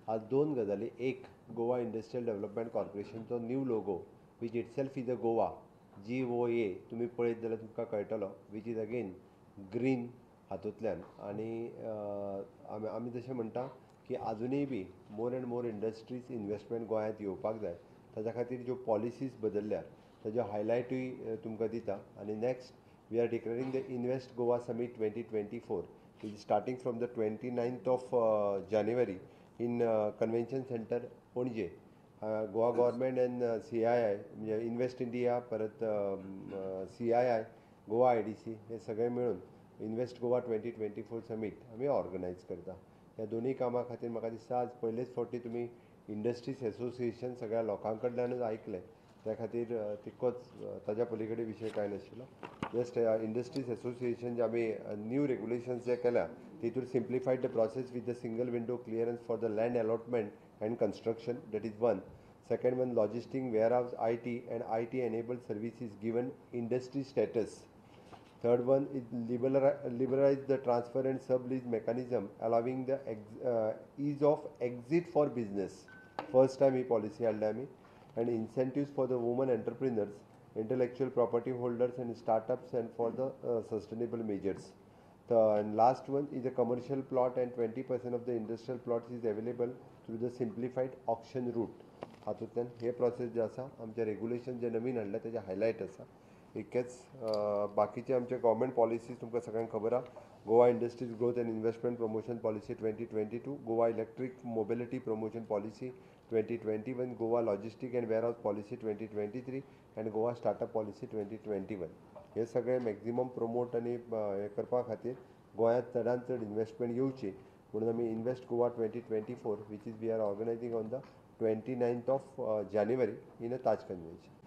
आज दोन गजाली. एक, गोवा इंडस्ट्रियल डेव्हलपमेंट कॉर्पोरेशनचो new logo which itself is a Goa, GOA तुम्ही पळयत जाल्यार तुमकां कळटलो, वीच इज अगेन ग्रीन हातूंतल्यान. आनी आमी जशें म्हणटा की आजुनूय be more and more industries investment गोंयांत येवपाक जाय. ताज्या खातीर ज्यो पॉलिसीज बदल्ल्या ताज्यो हायलायटूय तुमकां दिता. आनी next we are declaring the invest Goa summit 2024 which is starting from the 29th of January in Convention Center पणजे. गोवा गव्हर्मेंट अँड CII म्हणजे इन्वेस्ट इंडिया, परत CII, गोवा IDC हे सगळे मिळून इन्वेस्ट गोवा 2024 समीट आमी ऑर्गनायज करता. ह्या दोनूय कामां खातीर म्हाका दिसता आज पयलेच फावटी तुमी इंडस्ट्रीज एसोसिएशन सगळ्या लोकां कडल्यानूच आयकलें. त्या खातीर तितकोच ताज्या पलीकडे विशय कांय नाशिल्लो. जस्ट इंडस्ट्रीज एसोसिएशन जे आमी न्यू रेगुलेशन्स जे केल्या तितूर simplified the process with the single window clearance for the land allotment and construction. That is one. Second one, logistic, warehouse, IT and IT-enabled services given industry status. Third one is liberalize the transfer and sublease mechanism, allowing the ease of exit for business. First time he policy held. And incentives for the women entrepreneurs, intellectual property holders and startups, and for the sustainable measures. And last one is a commercial plot, and 20% of the industrial plots is available through the simplified auction route. हातूंतल्यान हे process जे आसा आमचे regulation जे नवीन हाडले तेजे highlight आसा. इतकेच. बाकीचे आमचे गव्हर्मेंट पॉलिसीज तुमकां सगळ्यांक खबर आहा. Goa industries growth and investment promotion policy 2022, Goa electric mobility promotion policy 2021, Goa logistic and warehouse policy 2023 and Goa startup policy 2021. हे सगळे मॅक्झिमम प्रमोट आनी हे करपा खातीर गोंयांत चडांत चड इन्वेस्टमेंट येवची म्हणून आमी invest Goa 2024 which is we are organising on the 29th of January in a Taj convention.